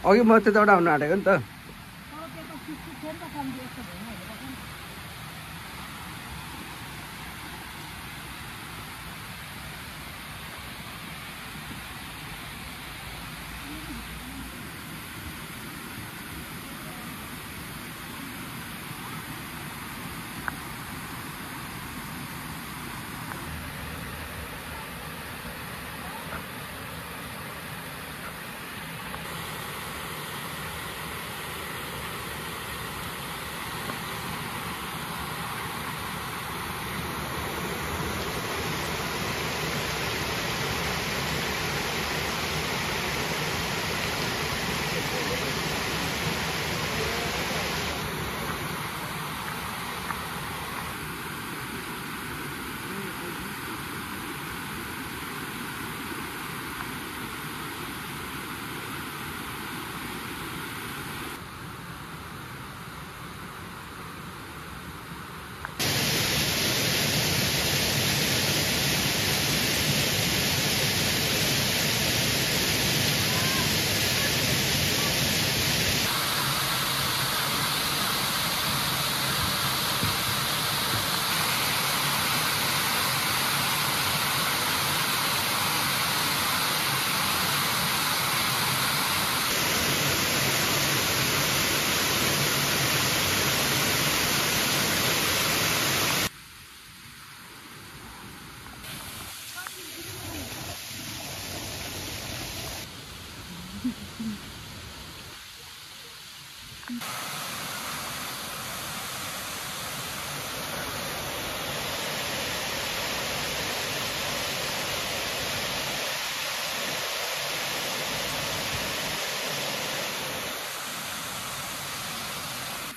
अघि म त्यताबाट आउनु आँटेको नि त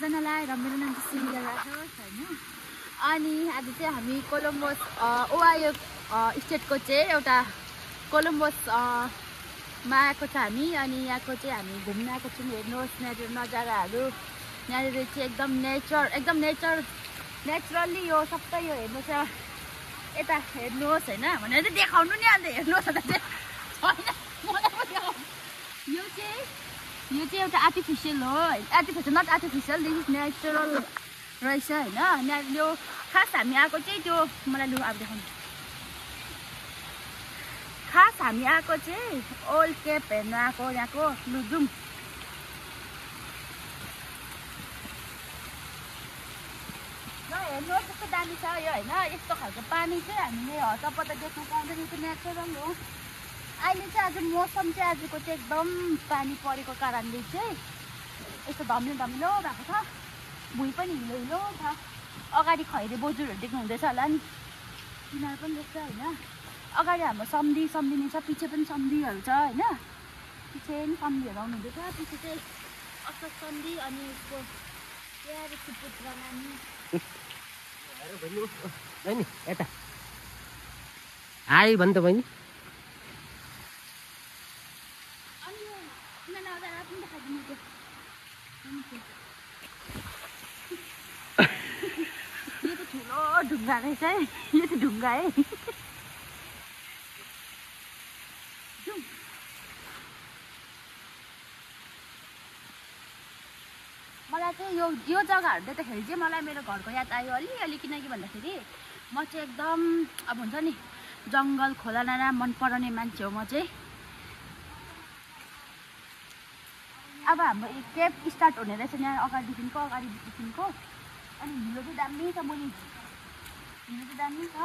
जनालाई र मेरो नाम चाहिँ सिरिया राठौर हैन। अनि आज चाहिँ हामी कोलम्बस ओहायो स्टेटको चाहिँ एउटा कोलम्बस मा आएको छ हामी। अनि यहाँको चाहिँ हामी घुम्न आएको छौँ। हेर्नुहोस् यहाँको नजाराहरू, यहाँनिर चाहिँ एकदम नेचरली यो सबै यो हेर्नुहोस् यता हेर्नुहोस् हैन भनेर चाहिँ देखाउनु नि। अन्त हेर्नुहोस् त चाहिँ यो चाहिँ एउटा आर्टिफिसियल हो, not artificial, this is natural रहेछ हैन। यो खास हामी आएको चाहिँ त्यो मलाई लु अब देखाउनु। खास हामी आएको चाहिँ ओल्ड केप हेर्न आएको यहाँको। लु जाउँ। ल हेर्नुहोस् कस्तो दामी छ यो हैन। यस्तो खालको पानी चाहिँ हामीले हतपत देख्न पाउँदैन, यो नेचुरल हो। अहिले चाहिँ आज मौसम चाहिँ आजको चाहिँ एकदम पानी परेको कारणले चाहिँ यस्तो धमिलो भएको छ। भुइँ पनि हिलो छ। अगाडि खैरे बोजूहरू देख्नु हुँदैछ होला नि, तिनीहरू पनि देख्छ होइन। अगाडि हाम्रो सम्धिनी छ, पछि पनि सम्धिहरू छ होइन। पछि पनि सम्धिहरू आउनु हुँदैछ। पछि चाहिँ अशोक सम्धि अनि उसको प्यारो सुपुत्र नानी यता आयो भने त बहिनी ढुङ्गा रहेछ है, यो चाहिँ ढुङ्गा है। मलाई चाहिँ यो जग्गाहरू देख्दाखेरि चाहिँ मलाई मेरो घरको याद आयो अलिअलि। किनकि भन्दाखेरि म चाहिँ एकदम अब हुन्छ नि जङ्गल खोला नाला मन पराउने मान्छे हो म चाहिँ। अब हाम्रो केप स्टार्ट हुने रहेछ यहाँ अगाडिदेखिको। अनि हिलो चाहिँ दामी छ, मुनि हिलो चाहिँ दामी छ।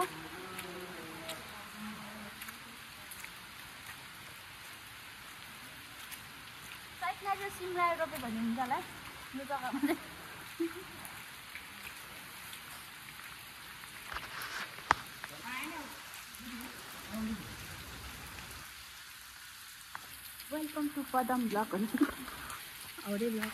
साइडमा चाहिँ सिमरायो रोप्यो भने हुन्छ होला यो जग्गामा चाहिँ। वेलकम टु पदम ब्लग हुन्छ औरे ब्लग।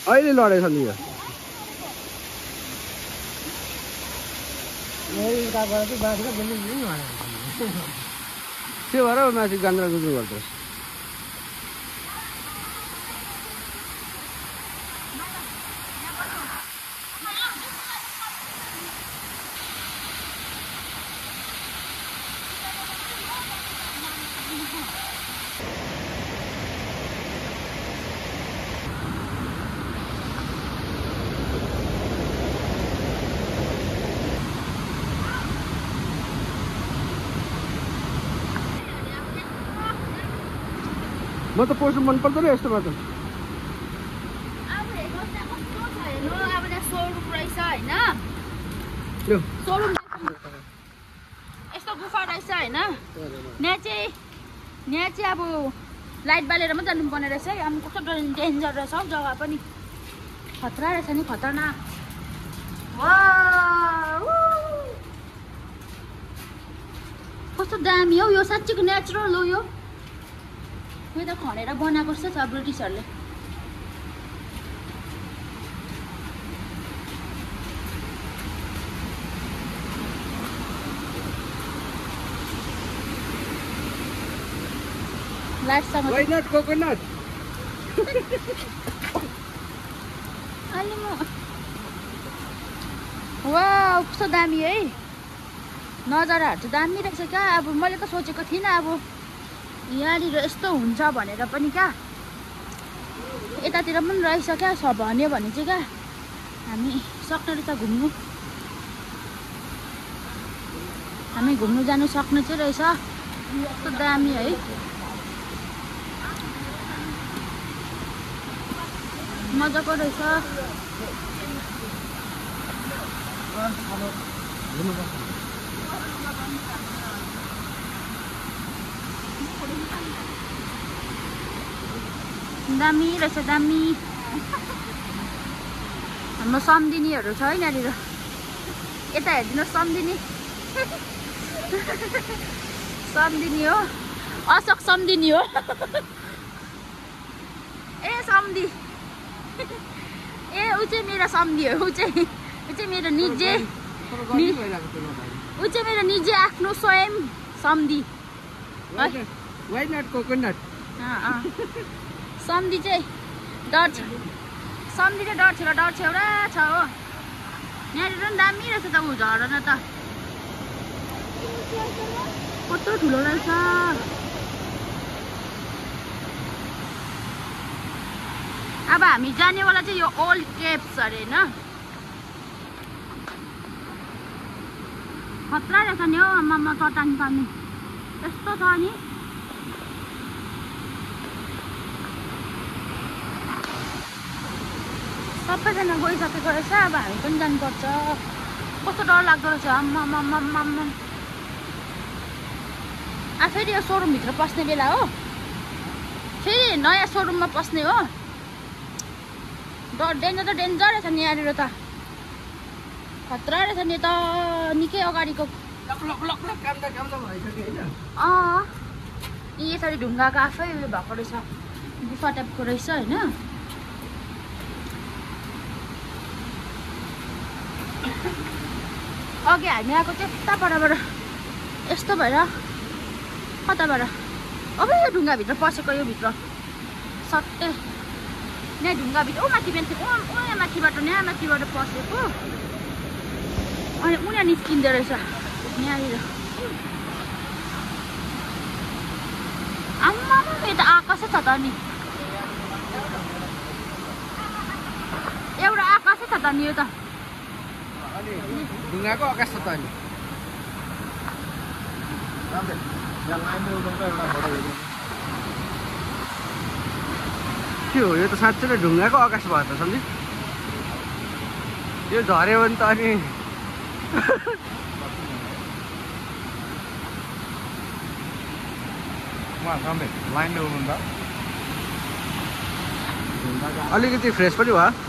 अहिले लडेछ नि यो। त्यो भएर माथि गान्द्रा गुन्द्रु गर्दो म त पस्नु मन पर्दैन यस्तोमा त अब हेर्नु कस्तो छ हेर्नु अब त्यहाँ सोरुम रहेछ होइन यो सोरुम यस्तो गुफा रहेछ होइन यहाँ चाहिँ अब लाइट बालेर मात्रै जानुपर्ने रहेछ है अब कस्तो डेन्जर रहेछ हौ जग्गा पनि खतरा रहेछ नि खतरनाक कस्तो दामी हौ यो साँच्चीको नेचुरल हो यो त खनेर बनाएको जस्तो छ ब्रिटिसहरूले लाइटसँग Why not coconut? अलि म वाउ कस्तो दामी है नजाराहरू चाहिँ दामी रहेछ क्या अब मैले त सोचेको थिइनँ अब यहाँनिर यस्तो हुन्छ भनेर पनि क्या यतातिर पनि रहेछ क्या भन्यो भने चाहिँ क्या हामी सक्ने रहेछ घुम्नु हामी घुम्नु जानु सक्ने चाहिँ रहेछ कस्तो दामी है मजाको रहेछ दामी रहेछ दामी हाम्रो सम्धिनीहरू छ है यहाँनिर यता हेरिदिनु सम्धिनी सम्धिनी हो अशोक सम्धिनी हो ए सम्धि ए ऊ चाहिँ मेरो सम्धि हो ऊ चाहिँ मेरो निजे ऊ चाहिँ मेरो निजे आफ्नो स्वयं सम्धि Why not coconut? सम्धि चाहिँ डर छ सम्धि चाहिँ डर छेउरा छ हो यहाँनिर पनि दामी रहेछ त ऊ झरना त कस्तो ठुलो रहेछ अब हामी जानेवाला चाहिँ यो ओल्ड केप्स अरे होइन खतरा रहेछ नि हौ आमामा चट्टान पानी यस्तो छ नि सबैजना गइसकेको रहेछ अब हामी पनि जानुपर्छ कस्तो डर लाग्दो रहेछ आम्मामामामा फेरि यो सोरुमभित्र पस्ने बेला हो फेरि नयाँ सोरुममा पस्ने हो डेन्जर त डेन्जर रहेछ नि यहाँनिर त खतरा रहेछ नि त निकै अगाडिको यसरी ढुङ्गाको आफै उयो भएको रहेछ गुफा टाइपको रहेछ होइन अघि हामी आएको चाहिँ यताबाट यस्तो भएर कताबाट अब यो ढुङ्गाभित्र पसेको यो भित्र सट्टै यहाँ ढुङ्गाभित्र ऊ माथि मान्छे यहाँ माथिबाट यहाँ माथिबाट पसेको अनि उनीहरू निस्किँदो रहेछ यहाँनिर आम्मा यो त आकाशै छ त नि एउटा आकाशै छ त नि यो त ढुङ्गाको आकाश छ त अनि के हो यो त साँच्चै नै ढुङ्गाको आकाश भयो त सम्झि यो झऱ्यो भने त अनि अलिकति फ्रेस पनि भयो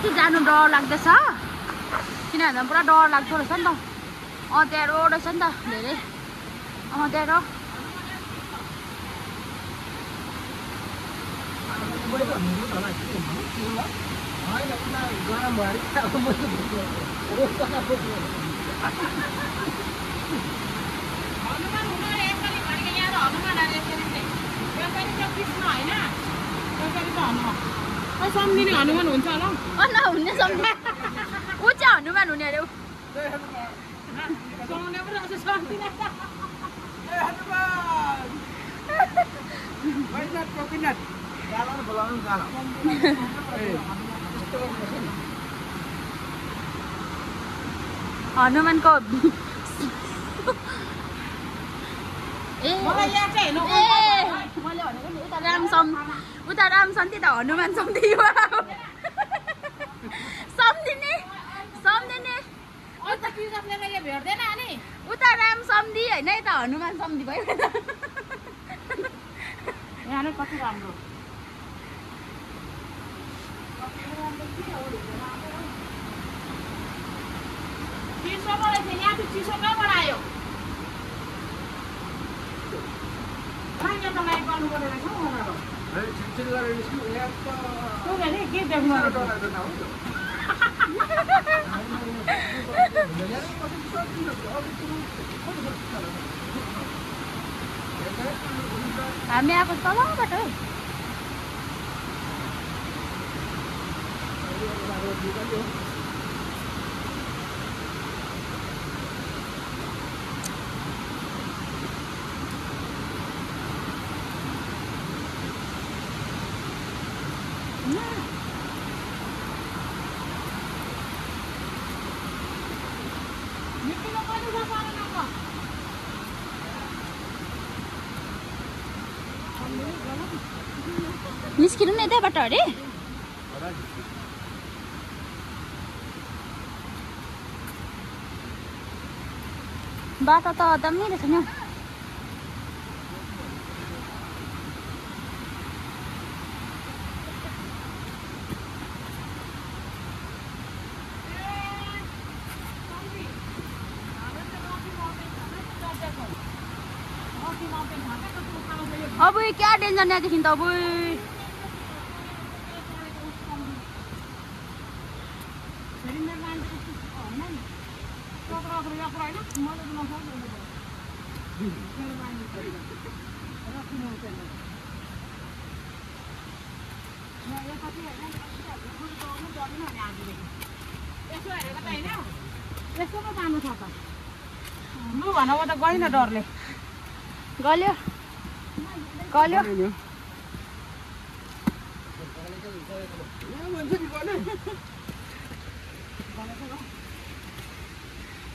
माथि जानु डर लाग्दैछ किनभने पुरा डर लाग्दो रहेछ नि त अँध्यारो रहेछ नि त धेरै अँध्यारो सम्झिने हनुमान हुन्छ होला नहुने सम्झिने ऊ चाहिँ हनुमान हुने अरे हनुमानको उता राम सन्ति त हनुमान सम्धि सम्झिने उता राम सम्धि होइन यता हनुमान सम्धि भयो यहाँ कति राम्रो चिसो परेछ यहाँ चाहिँ चिसो कहाँबाट आयो के देख्नु हामी आएको तलबाट है निस्किनु नि यतैबाट अरे बाटो त दामी रहेछ नि अब क्या डेन्जर यहाँदेखि त अब लु भनौ त गएन डरले गल्यो गल्यो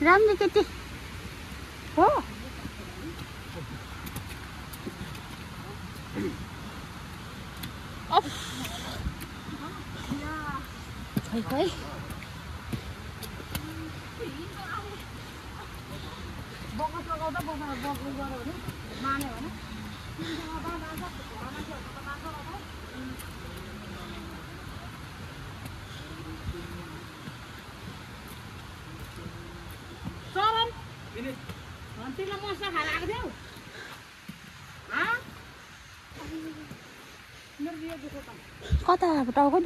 राम्रो केटी हो खै बगस लगाउँदा बगस गऱ्यो भने माने भने चरन तिमीलाई मसला खाएर आएको थियौ कताबाट आएको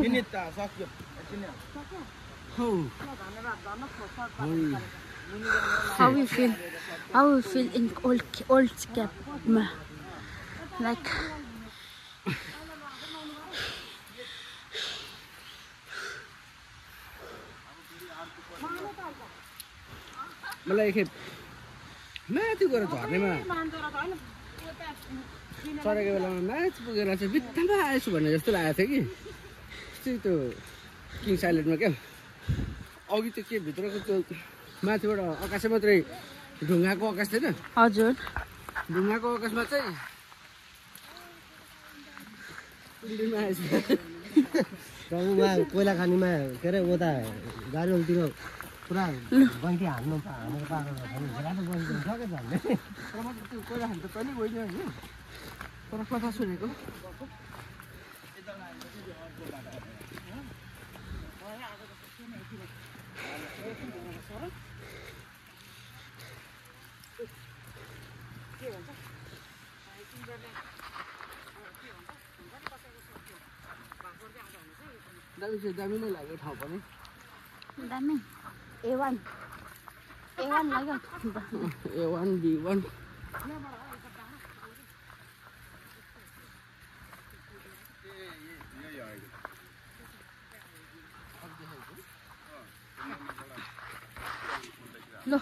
How you feel in old cap like मलाई एकखेप माथि गएर झर्नेमा चढेको बेलामा माथि पुगेर चाहिँ बित्थामा आएछु भन्ने जस्तो लागेको थियो कि त्यो किङ साइलेन्टमा क्या अघि त्यो के भित्रको त्यो माथिबाट आकाश मात्रै ढुङ्गाको आकाश थिएन हजुर ढुङ्गाको आकाशमा चाहिँ कोइला खानीमा के अरे उता गाडीतिर पुरा गन्ती हान्नु हानेको पाएको त्यो कोइला खानु त पनि होइन होइन तर कथा सुनेको दामी नै लाग्यो ठाउँ पनि दामी A1 लाग्यो A1 B1 ल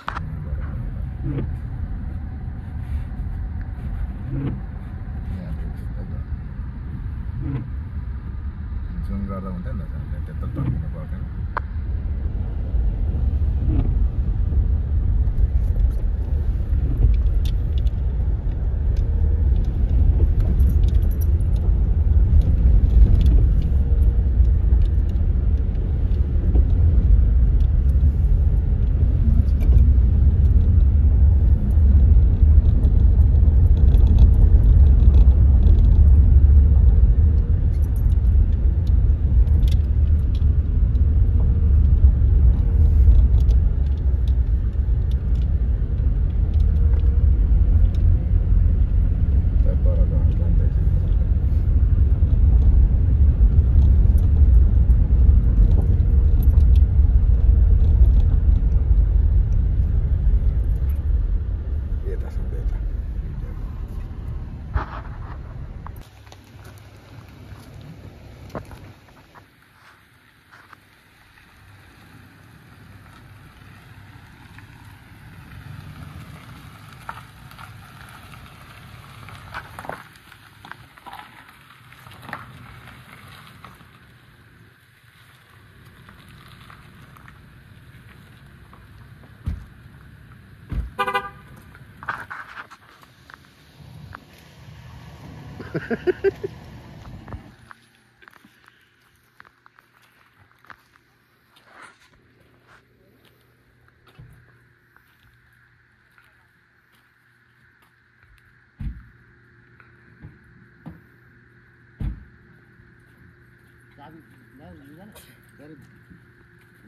जुन गर्दा हुँदैन त्यत्रो टर्किनु पर्दैन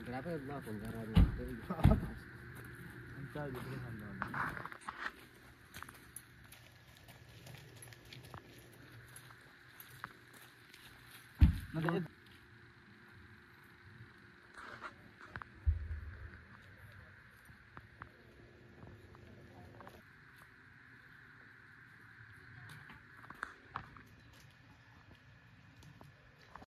Berapa ya maaf anggaran dari